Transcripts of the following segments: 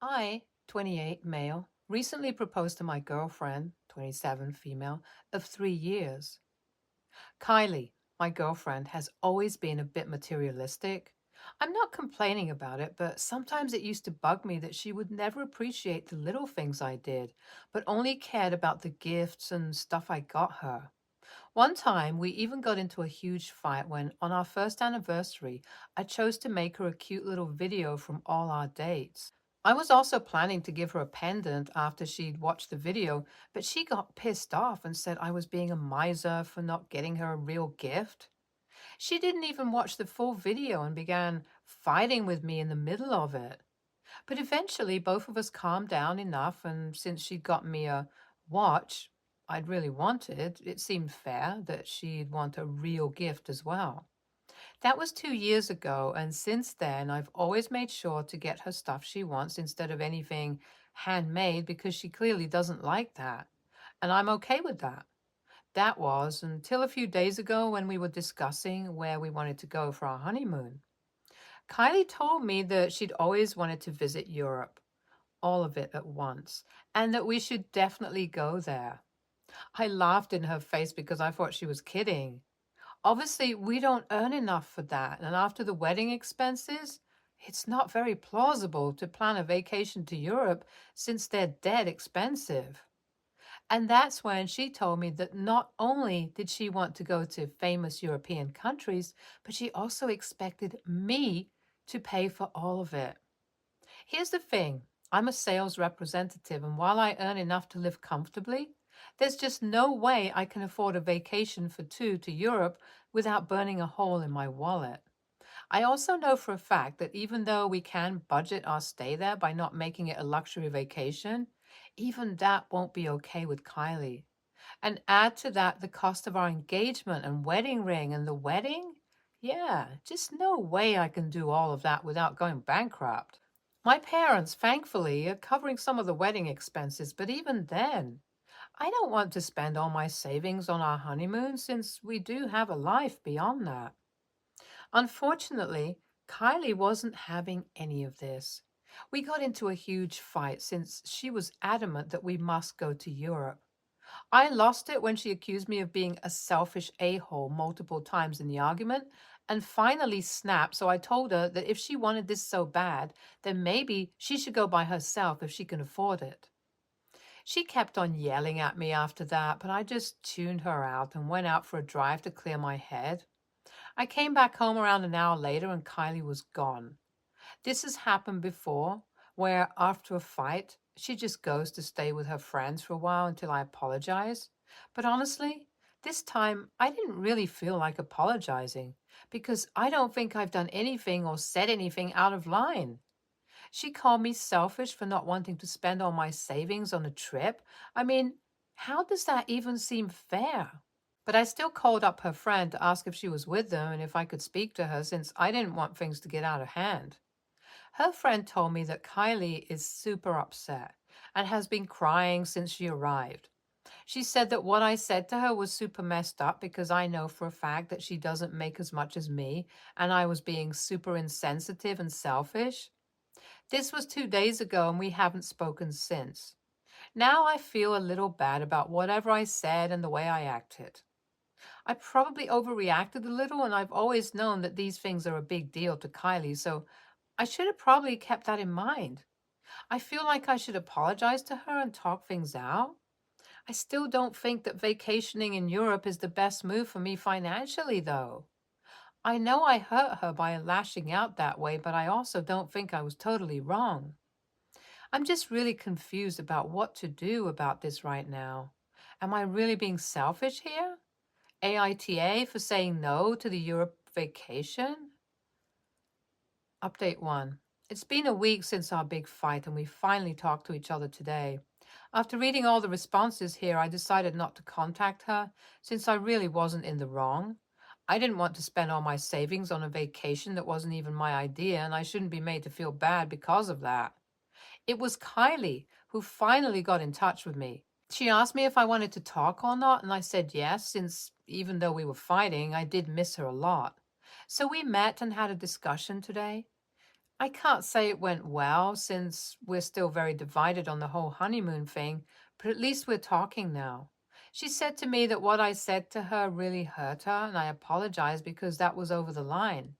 I, 28 male, recently proposed to my girlfriend, 27 female, of 3 years. Kylie, my girlfriend, has always been a bit materialistic. I'm not complaining about it, but sometimes it used to bug me that she would never appreciate the little things I did, but only cared about the gifts and stuff I got her. One time, we even got into a huge fight when, on our first anniversary, I chose to make her a cute little video from all our dates. I was also planning to give her a pendant after she'd watched the video, but she got pissed off and said I was being a miser for not getting her a real gift. She didn't even watch the full video and began fighting with me in the middle of it. But eventually, both of us calmed down enough, and since she'd got me a watch I'd really wanted, it seemed fair that she'd want a real gift as well. That was 2 years ago, and since then, I've always made sure to get her stuff she wants instead of anything handmade because she clearly doesn't like that. And I'm okay with that. That was until a few days ago when we were discussing where we wanted to go for our honeymoon. Kylie told me that she'd always wanted to visit Europe, all of it at once, and that we should definitely go there. I laughed in her face because I thought she was kidding. Obviously, we don't earn enough for that, and after the wedding expenses, it's not very plausible to plan a vacation to Europe since they're dead expensive. And that's when she told me that not only did she want to go to famous European countries, but she also expected me to pay for all of it. Here's the thing, I'm a sales representative, and while I earn enough to live comfortably, there's just no way I can afford a vacation for two to Europe without burning a hole in my wallet. I also know for a fact that even though we can budget our stay there by not making it a luxury vacation, even that won't be okay with Kylie. And add to that the cost of our engagement and wedding ring and the wedding? Yeah, just no way I can do all of that without going bankrupt. My parents, thankfully, are covering some of the wedding expenses, but even then, I don't want to spend all my savings on our honeymoon since we do have a life beyond that. Unfortunately, Kylie wasn't having any of this. We got into a huge fight since she was adamant that we must go to Europe. I lost it when she accused me of being a selfish a-hole multiple times in the argument and finally snapped. So I told her that if she wanted this so bad, then maybe she should go by herself if she can afford it. She kept on yelling at me after that, but I just tuned her out and went out for a drive to clear my head. I came back home around an hour later and Kylie was gone. This has happened before, where after a fight, she just goes to stay with her friends for a while until I apologize. But honestly, this time I didn't really feel like apologizing because I don't think I've done anything or said anything out of line. She called me selfish for not wanting to spend all my savings on a trip. I mean, how does that even seem fair? But I still called up her friend to ask if she was with them and if I could speak to her since I didn't want things to get out of hand. Her friend told me that Kylie is super upset and has been crying since she arrived. She said that what I said to her was super messed up because I know for a fact that she doesn't make as much as me and I was being super insensitive and selfish. This was 2 days ago and we haven't spoken since. Now I feel a little bad about whatever I said and the way I acted. I probably overreacted a little, and I've always known that these things are a big deal to Kylie, so I should have probably kept that in mind. I feel like I should apologize to her and talk things out. I still don't think that vacationing in Europe is the best move for me financially, though. I know I hurt her by lashing out that way, but I also don't think I was totally wrong. I'm just really confused about what to do about this right now. Am I really being selfish here? AITA for saying no to the Europe vacation? Update 1. It's been a week since our big fight and we finally talked to each other today. After reading all the responses here, I decided not to contact her since I really wasn't in the wrong. I didn't want to spend all my savings on a vacation that wasn't even my idea, and I shouldn't be made to feel bad because of that. It was Kylie who finally got in touch with me. She asked me if I wanted to talk or not, and I said yes, since even though we were fighting, I did miss her a lot. So we met and had a discussion today. I can't say it went well since we're still very divided on the whole honeymoon thing, but at least we're talking now. She said to me that what I said to her really hurt her, and I apologized because that was over the line.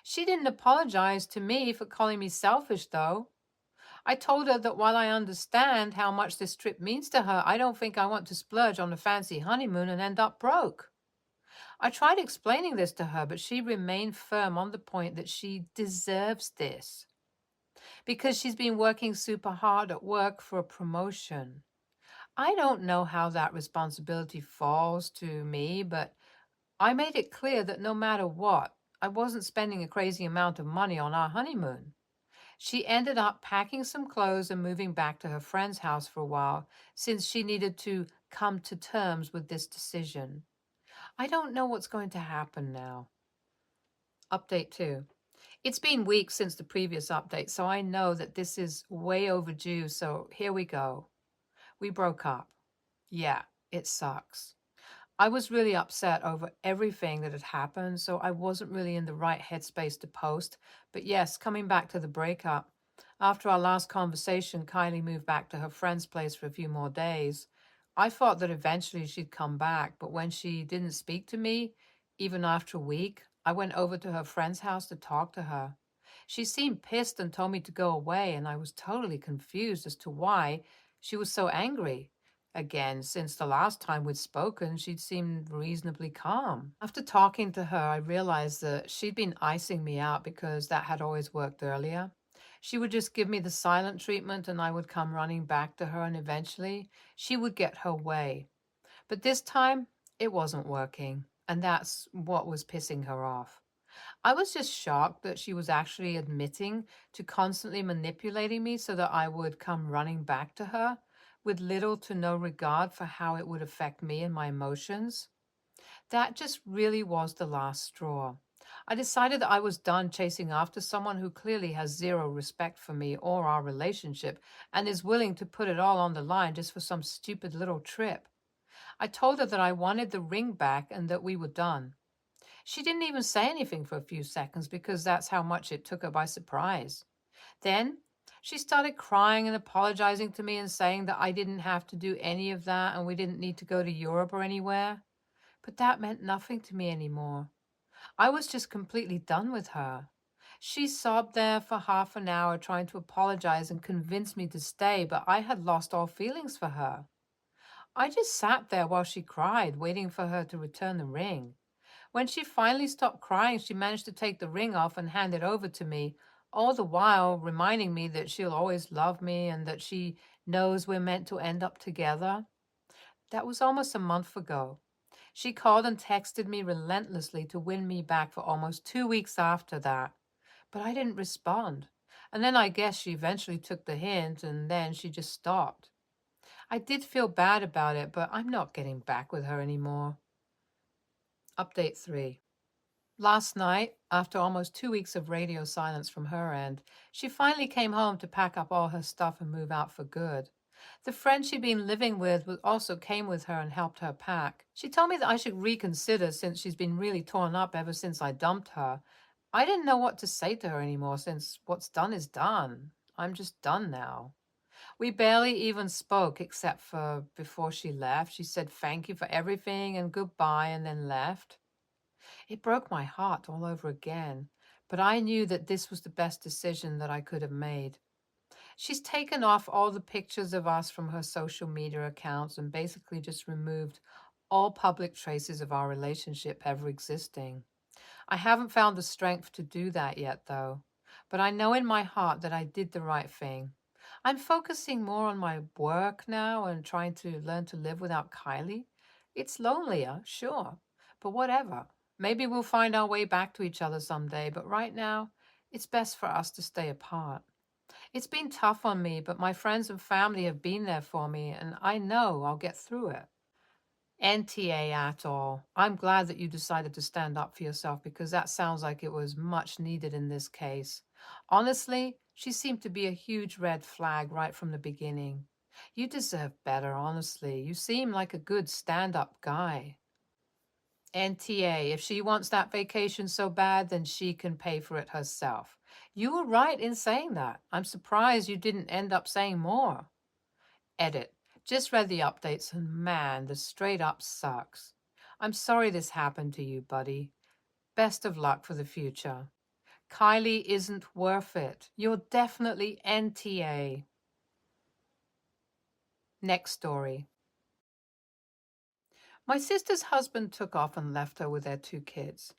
She didn't apologize to me for calling me selfish, though. I told her that while I understand how much this trip means to her, I don't think I want to splurge on a fancy honeymoon and end up broke. I tried explaining this to her, but she remained firm on the point that she deserves this because she's been working super hard at work for a promotion. I don't know how that responsibility falls to me, but I made it clear that no matter what, I wasn't spending a crazy amount of money on our honeymoon. She ended up packing some clothes and moving back to her friend's house for a while since she needed to come to terms with this decision. I don't know what's going to happen now. Update 2. It's been weeks since the previous update, so I know that this is way overdue, so here we go. We broke up. Yeah, it sucks. I was really upset over everything that had happened, so I wasn't really in the right headspace to post. But yes, coming back to the breakup. After our last conversation, Kylie moved back to her friend's place for a few more days. I thought that eventually she'd come back, but when she didn't speak to me, even after a week, I went over to her friend's house to talk to her. She seemed pissed and told me to go away, and I was totally confused as to why she was so angry. Again, since the last time we'd spoken, she'd seemed reasonably calm. After talking to her, I realized that she'd been icing me out because that had always worked earlier. She would just give me the silent treatment and I would come running back to her, and eventually she would get her way. But this time, it wasn't working, and that's what was pissing her off. I was just shocked that she was actually admitting to constantly manipulating me so that I would come running back to her with little to no regard for how it would affect me and my emotions. That just really was the last straw. I decided that I was done chasing after someone who clearly has zero respect for me or our relationship and is willing to put it all on the line just for some stupid little trip. I told her that I wanted the ring back and that we were done. She didn't even say anything for a few seconds because that's how much it took her by surprise. Then she started crying and apologizing to me and saying that I didn't have to do any of that and we didn't need to go to Europe or anywhere. But that meant nothing to me anymore. I was just completely done with her. She sobbed there for half an hour trying to apologize and convince me to stay, but I had lost all feelings for her. I just sat there while she cried, waiting for her to return the ring. When she finally stopped crying, she managed to take the ring off and hand it over to me, all the while reminding me that she'll always love me and that she knows we're meant to end up together. That was almost a month ago. She called and texted me relentlessly to win me back for almost 2 weeks after that, but I didn't respond. And then I guess she eventually took the hint and then she just stopped. I did feel bad about it, but I'm not getting back with her anymore. Update 3. Last night, after almost 2 weeks of radio silence from her end, she finally came home to pack up all her stuff and move out for good. The friend she'd been living with also came with her and helped her pack. She told me that I should reconsider since she's been really torn up ever since I dumped her. I didn't know what to say to her anymore since what's done is done. I'm just done now. We barely even spoke except for before she left. She said thank you for everything and goodbye and then left. It broke my heart all over again, but I knew that this was the best decision that I could have made. She's taken off all the pictures of us from her social media accounts and basically just removed all public traces of our relationship ever existing. I haven't found the strength to do that yet, though, but I know in my heart that I did the right thing. I'm focusing more on my work now and trying to learn to live without Kylie. It's lonelier, sure, but whatever. Maybe we'll find our way back to each other someday, but right now, it's best for us to stay apart. It's been tough on me, but my friends and family have been there for me, and I know I'll get through it. NTA at all. I'm glad that you decided to stand up for yourself because that sounds like it was much needed in this case. Honestly, she seemed to be a huge red flag right from the beginning. You deserve better, honestly. You seem like a good stand-up guy. NTA, if she wants that vacation so bad, then she can pay for it herself. You were right in saying that. I'm surprised you didn't end up saying more. Edit. Just read the updates and man, this straight up sucks. I'm sorry this happened to you, buddy. Best of luck for the future. Kylie isn't worth it. You're definitely NTA. Next story. My sister's husband took off and left her with their 2 kids.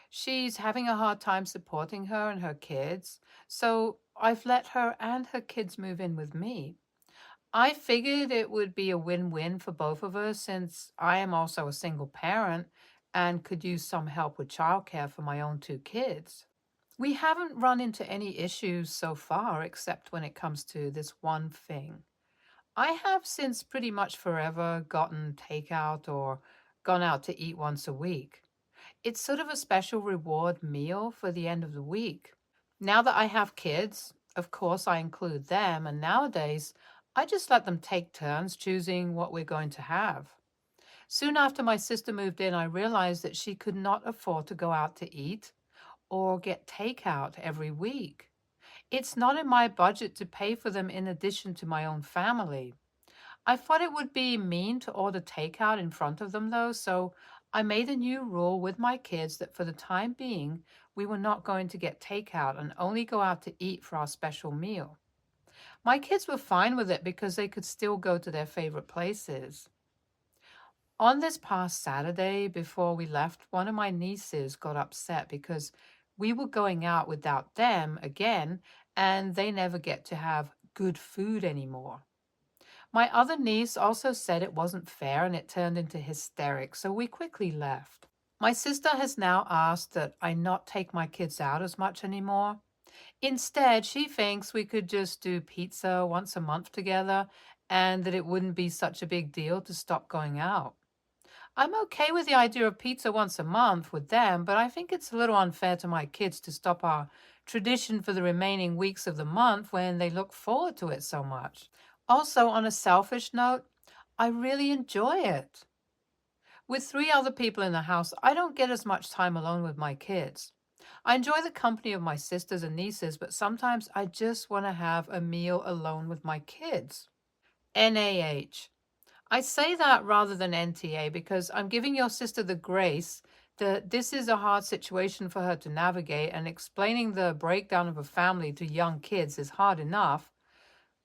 She's having a hard time supporting her and her kids, so I've let her and her kids move in with me. I figured it would be a win-win for both of us since I am also a single parent and could use some help with childcare for my own 2 kids. We haven't run into any issues so far except when it comes to this one thing. I have since pretty much forever gotten takeout or gone out to eat once a week. It's sort of a special reward meal for the end of the week. Now that I have kids, of course I include them, and nowadays I just let them take turns choosing what we're going to have. Soon after my sister moved in, I realized that she could not afford to go out to eat or get takeout every week. It's not in my budget to pay for them in addition to my own family. I thought it would be mean to order takeout in front of them, though, so I made a new rule with my kids that for the time being, we were not going to get takeout and only go out to eat for our special meal. My kids were fine with it because they could still go to their favorite places. On this past Saturday, before we left, one of my nieces got upset because we were going out without them again, and they never get to have good food anymore. My other niece also said it wasn't fair and it turned into hysterics, so we quickly left. My sister has now asked that I not take my kids out as much anymore. Instead, she thinks we could just do pizza once a month together and that it wouldn't be such a big deal to stop going out. I'm okay with the idea of pizza once a month with them, but I think it's a little unfair to my kids to stop our tradition for the remaining weeks of the month when they look forward to it so much. Also, on a selfish note, I really enjoy it. With 3 other people in the house, I don't get as much time alone with my kids. I enjoy the company of my sisters and nieces, but sometimes I just want to have a meal alone with my kids. NAH. I say that rather than NTA because I'm giving your sister the grace that this is a hard situation for her to navigate, and explaining the breakdown of a family to young kids is hard enough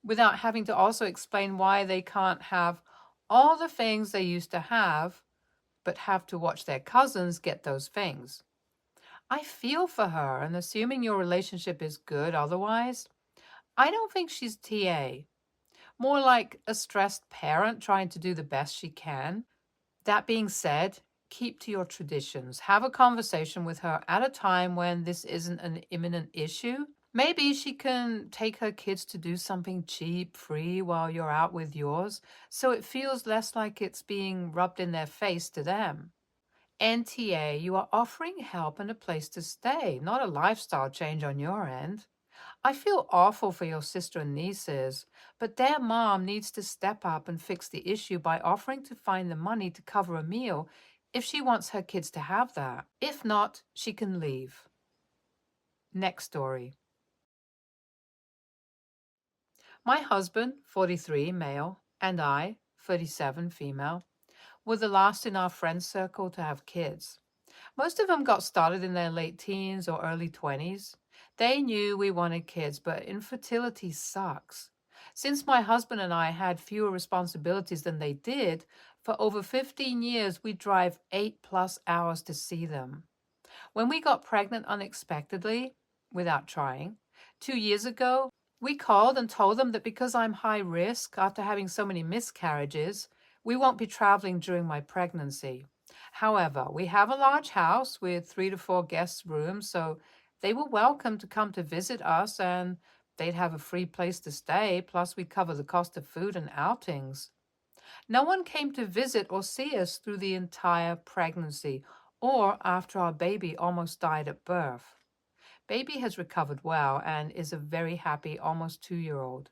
without having to also explain why they can't have all the things they used to have, but have to watch their cousins get those things. I feel for her, and assuming your relationship is good otherwise, I don't think she's TA. More like a stressed parent trying to do the best she can. That being said, keep to your traditions. Have a conversation with her at a time when this isn't an imminent issue. Maybe she can take her kids to do something cheap, free while you're out with yours, so it feels less like it's being rubbed in their face to them. NTA, you are offering help and a place to stay, not a lifestyle change on your end. I feel awful for your sister and nieces, but their mom needs to step up and fix the issue by offering to find the money to cover a meal if she wants her kids to have that. If not, she can leave. Next story. My husband, 43, male, and I, 37, female, were the last in our friend circle to have kids. Most of them got started in their late teens or early 20s. They knew we wanted kids, but infertility sucks. Since my husband and I had fewer responsibilities than they did, for over 15 years we drive 8+ hours to see them. When we got pregnant unexpectedly, without trying, 2 years ago, we called and told them that because I'm high risk after having so many miscarriages, we won't be traveling during my pregnancy. However, we have a large house with 3 to 4 guest rooms, so they were welcome to come to visit us, and they'd have a free place to stay, plus we'd cover the cost of food and outings. No one came to visit or see us through the entire pregnancy or after our baby almost died at birth. Baby has recovered well and is a very happy almost 2-year-old.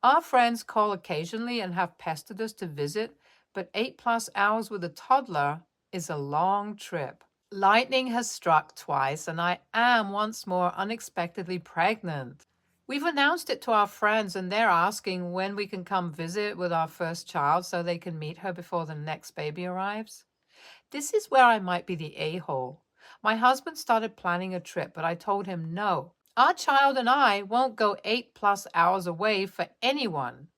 Our friends call occasionally and have pestered us to visit, but 8+ hours with a toddler is a long trip. Lightning has struck twice, and I am once more unexpectedly pregnant. We've announced it to our friends, and they're asking when we can come visit with our first child so they can meet her before the next baby arrives. This is where I might be the a-hole. My husband started planning a trip, but I told him no. Our child and I won't go 8+ hours away for anyone.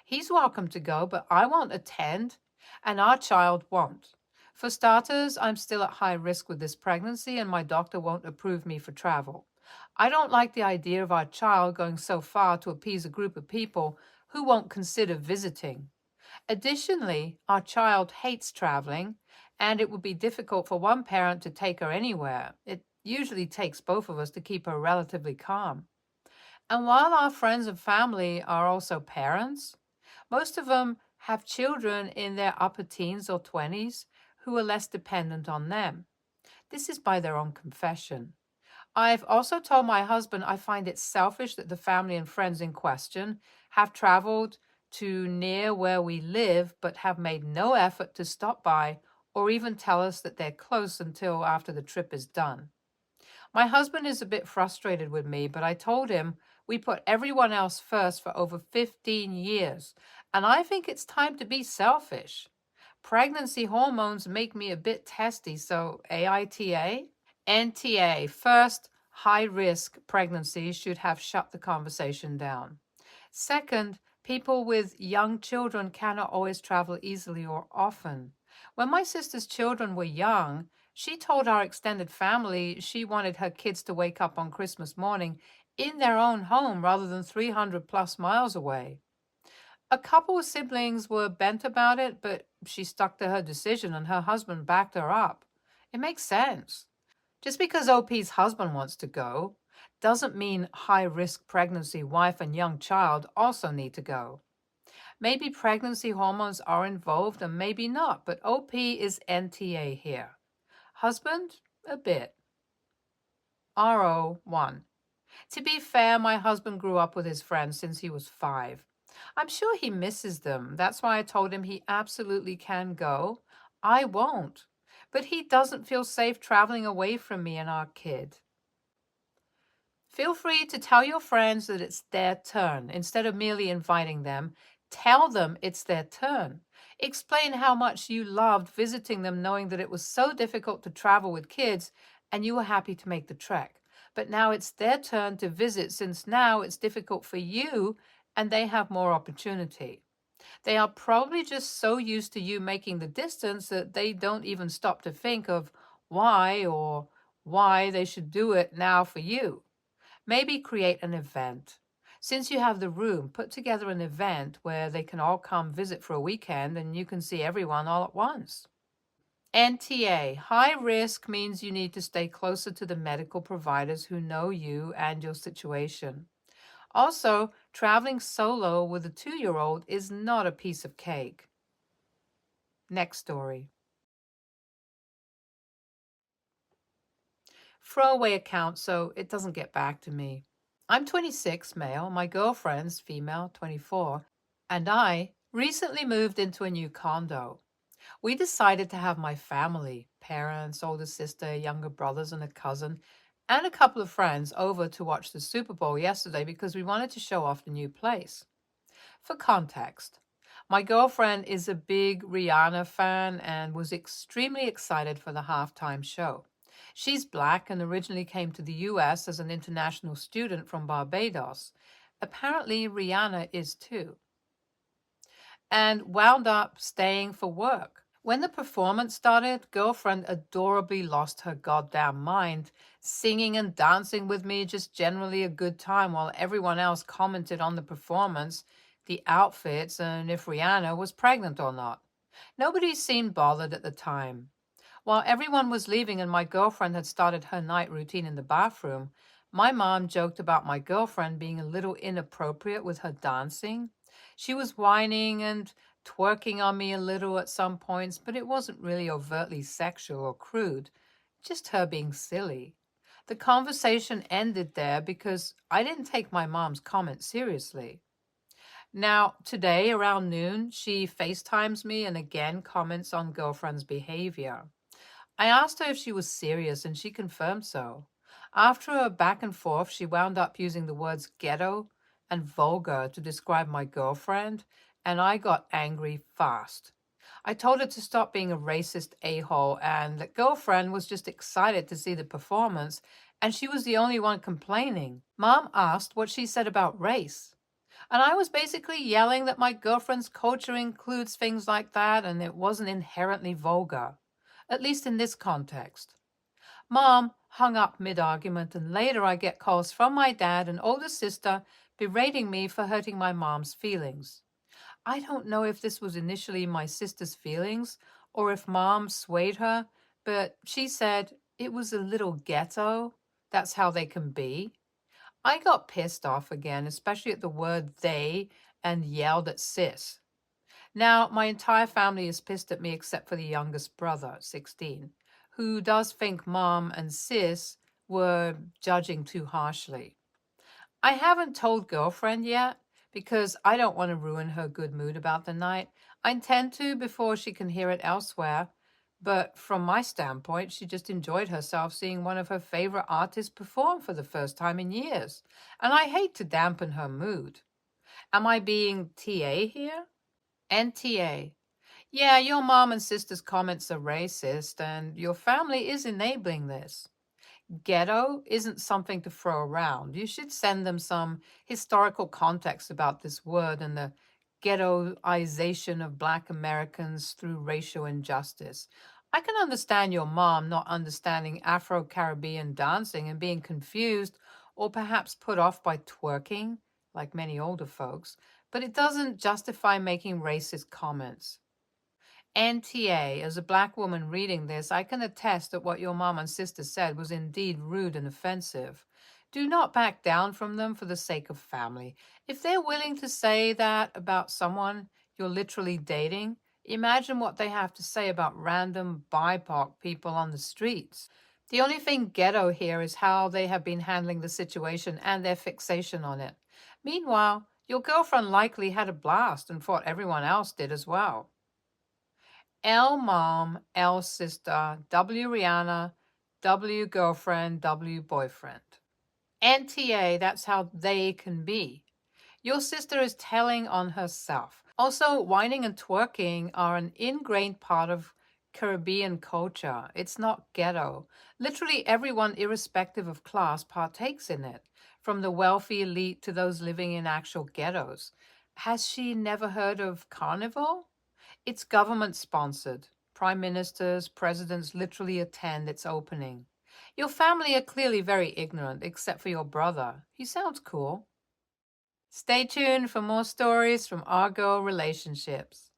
He's welcome to go, but I won't attend, and our child won't. For starters, I'm still at high risk with this pregnancy, and my doctor won't approve me for travel. I don't like the idea of our child going so far to appease a group of people who won't consider visiting. Additionally, our child hates traveling, and it would be difficult for one parent to take her anywhere. It usually takes both of us to keep her relatively calm. And while our friends and family are also parents, most of them have children in their upper teens or 20s who are less dependent on them. This is by their own confession. I've also told my husband I find it selfish that the family and friends in question have traveled to near where we live but have made no effort to stop by or even tell us that they're close until after the trip is done. My husband is a bit frustrated with me, but I told him we put everyone else first for over 15 years, and I think it's time to be selfish. Pregnancy hormones make me a bit testy, so AITA? NTA, first, high risk pregnancies should have shut the conversation down. Second, people with young children cannot always travel easily or often. When my sister's children were young, she told our extended family she wanted her kids to wake up on Christmas morning in their own home rather than 300+ miles away. A couple of siblings were bent about it, but she stuck to her decision and her husband backed her up. It makes sense. Just because OP's husband wants to go doesn't mean high-risk pregnancy wife and young child also need to go. Maybe pregnancy hormones are involved and maybe not, but OP is NTA here. Husband? A bit. RO1. To be fair, my husband grew up with his friends since he was 5. I'm sure he misses them. That's why I told him he absolutely can go. I won't. But he doesn't feel safe traveling away from me and our kid. Feel free to tell your friends that it's their turn. Instead of merely inviting them, tell them it's their turn. Explain how much you loved visiting them, knowing that it was so difficult to travel with kids and you were happy to make the trek. But now it's their turn to visit since now it's difficult for you and they have more opportunity. They are probably just so used to you making the distance that they don't even stop to think of why they should do it now for you. Maybe create an event. Since you have the room, put together an event where they can all come visit for a weekend and you can see everyone all at once. NTA, high risk means you need to stay closer to the medical providers who know you and your situation. Also, traveling solo with a 2-year-old is not a piece of cake. Next story. Throwaway account so it doesn't get back to me. I'm 26, male. My girlfriend's female, 24, and I recently moved into a new condo. We decided to have my family, parents, older sister, younger brothers, and a cousin, and a couple of friends over to watch the Super Bowl yesterday because we wanted to show off the new place. For context, my girlfriend is a big Rihanna fan and was extremely excited for the halftime show. She's Black and originally came to the US as an international student from Barbados. Apparently, Rihanna is too. And wound up staying for work. When the performance started, girlfriend adorably lost her goddamn mind, singing and dancing with me, just generally a good time while everyone else commented on the performance, the outfits, and if Rihanna was pregnant or not. Nobody seemed bothered at the time. While everyone was leaving and my girlfriend had started her night routine in the bathroom, my mom joked about my girlfriend being a little inappropriate with her dancing. She was whining and twerking on me a little at some points, but it wasn't really overtly sexual or crude, just her being silly. The conversation ended there because I didn't take my mom's comment seriously. Now, today around noon, she FaceTimes me and again comments on girlfriend's behavior. I asked her if she was serious, and she confirmed so. After a back and forth, she wound up using the words ghetto and vulgar to describe my girlfriend, and I got angry fast. I told her to stop being a racist a-hole and that girlfriend was just excited to see the performance, and she was the only one complaining. Mom asked what she said about race. And I was basically yelling that my girlfriend's culture includes things like that and it wasn't inherently vulgar, at least in this context. Mom hung up mid-argument, and later I get calls from my dad and older sister berating me for hurting my mom's feelings. I don't know if this was initially my sister's feelings or if Mom swayed her, but she said it was a little ghetto. That's how they can be. I got pissed off again, especially at the word they, and yelled at sis. Now, my entire family is pissed at me except for the youngest brother, 16, who does think Mom and sis were judging too harshly. I haven't told girlfriend yet because I don't want to ruin her good mood about the night. I intend to before she can hear it elsewhere. But from my standpoint, she just enjoyed herself seeing one of her favorite artists perform for the first time in years. And I hate to dampen her mood. Am I being TA here? NTA. Yeah, your mom and sister's comments are racist, and your family is enabling this. Ghetto isn't something to throw around. You should send them some historical context about this word and the ghettoization of Black Americans through racial injustice. I can understand your mom not understanding Afro Caribbean dancing and being confused or perhaps put off by twerking, like many older folks, but it doesn't justify making racist comments. NTA, as a Black woman reading this, I can attest that what your mom and sister said was indeed rude and offensive. Do not back down from them for the sake of family. If they're willing to say that about someone you're literally dating, imagine what they have to say about random BIPOC people on the streets. The only thing ghetto here is how they have been handling the situation and their fixation on it. Meanwhile, your girlfriend likely had a blast and thought everyone else did as well. L mom, L sister, W Rihanna, W girlfriend, W boyfriend. NTA, that's how they can be. Your sister is telling on herself. Also, whining and twerking are an ingrained part of Caribbean culture. It's not ghetto. Literally everyone, irrespective of class, partakes in it, from the wealthy elite to those living in actual ghettos. Has she never heard of Carnival? It's government sponsored. Prime ministers, presidents literally attend its opening. Your family are clearly very ignorant, except for your brother. He sounds cool. Stay tuned for more stories from our girl relationships.